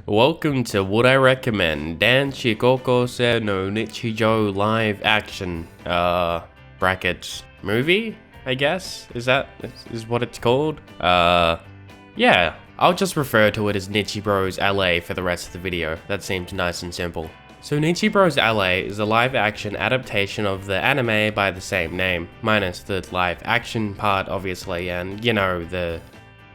Welcome to what I recommend, Danshi Koukousei no Nichijou live action, brackets, movie, I guess? Is what it's called? Yeah, I'll just refer to it as Nichibro's LA for the rest of the video. That seems nice and simple. So Nichibro's LA is a live action adaptation of the anime by the same name, minus the live action part obviously, and you know, the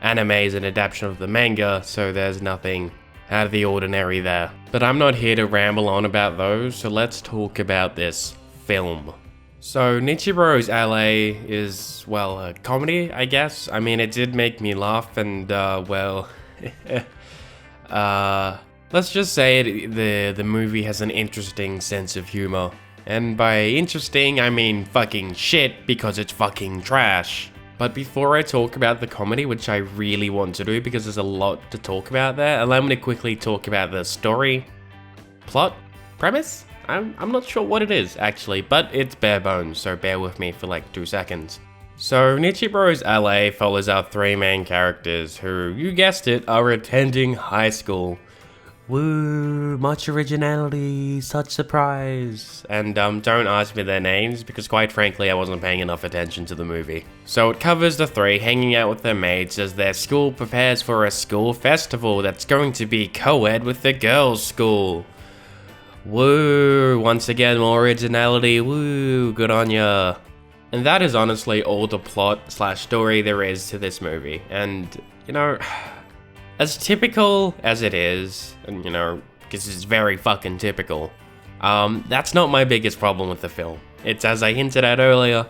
anime is an adaptation of the manga, so there's nothing out of the ordinary there. But I'm not here to ramble on about those, so let's talk about this film. So Nichibro's LA is, well, a comedy, I guess. I mean, it did make me laugh and, well, let's just say the movie has an interesting sense of humor. And by interesting, I mean fucking shit, because it's fucking trash. But before I talk about the comedy, which I really want to do because there's a lot to talk about there, allow me to quickly talk about the story, plot, premise? I'm not sure what it is actually, but it's bare bones, so bear with me for like 2 seconds. So Nichibro's LA follows our three main characters who, you guessed it, are attending high school. Woo, much originality, such surprise. And don't ask me their names because quite frankly I wasn't paying enough attention to the movie. So it covers the three hanging out with their mates as their school prepares for a school festival that's going to be co-ed with the girls' school. Woo, once again more originality, woo, good on ya. And that is honestly all the plot / story there is to this movie. And, you know, as typical as it is, and you know, because it's very fucking typical, that's not my biggest problem with the film. It's, as I hinted at earlier,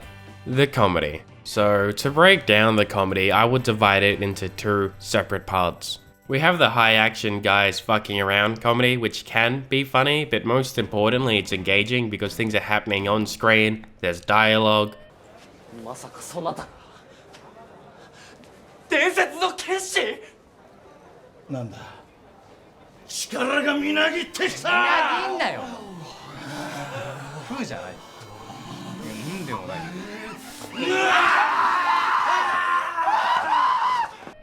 the comedy. So to break down the comedy, I would divide it into two separate parts. We have the high action guys fucking around comedy, which can be funny, but most importantly it's engaging because things are happening on screen, there's dialogue.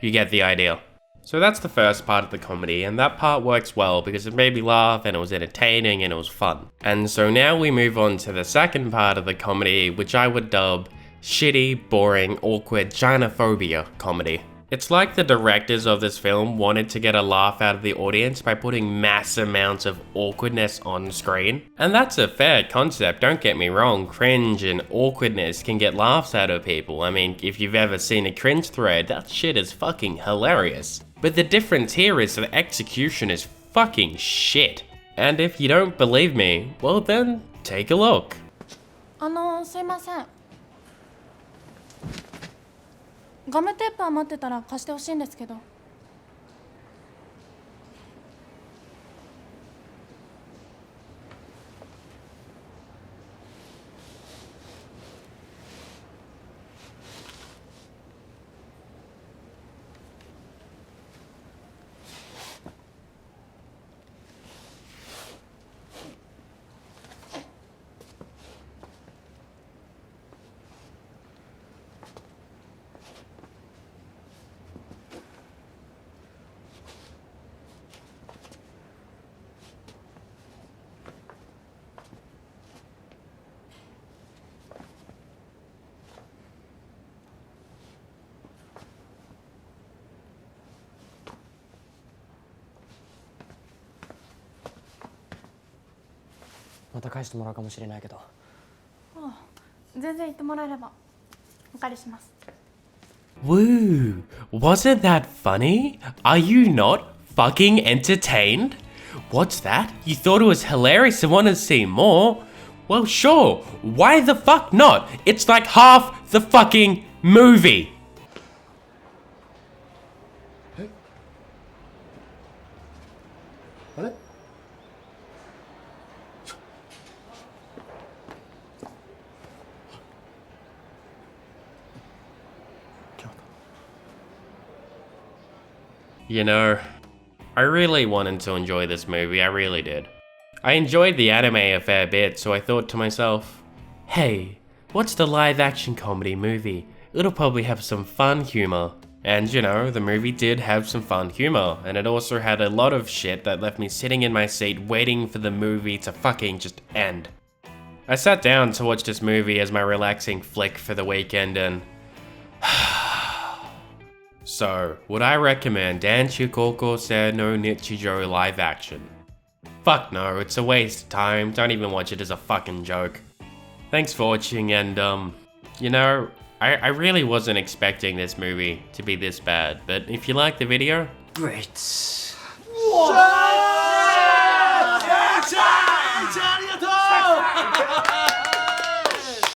You get the idea. So that's the first part of the comedy, and that part works well because it made me laugh and it was entertaining and it was fun. And so now we move on to the second part of the comedy, which I would dub shitty, boring, awkward gynophobia comedy. It's like the directors of this film wanted to get a laugh out of the audience by putting mass amounts of awkwardness on screen. And that's a fair concept, don't get me wrong, cringe and awkwardness can get laughs out of people. I mean, if you've ever seen a cringe thread, that shit is fucking hilarious. But the difference here is the execution is fucking shit. And if you don't believe me, well then, take a look. すいません。ガムテープ余ってたら貸してほしいんですけど。また返してもらうかもしれないけど。全然言ってもらえればお借りします。 Woo! Wasn't that funny? Are you not fucking entertained? What's that? You thought it was hilarious and wanted to see more? Well, sure. Why the fuck not? It's like half the fucking movie. You know, I really wanted to enjoy this movie, I really did. I enjoyed the anime a fair bit, so I thought to myself, hey, what's the live action comedy movie? It'll probably have some fun humor. And you know, the movie did have some fun humor, and it also had a lot of shit that left me sitting in my seat waiting for the movie to fucking just end. I sat down to watch this movie as my relaxing flick for the weekend and... So, would I recommend Danshi Koukousei no Nichijou live action? Fuck no, it's a waste of time, don't even watch it as a fucking joke. Thanks for watching and you know, I really wasn't expecting this movie to be this bad, but if you liked the video, Great. What?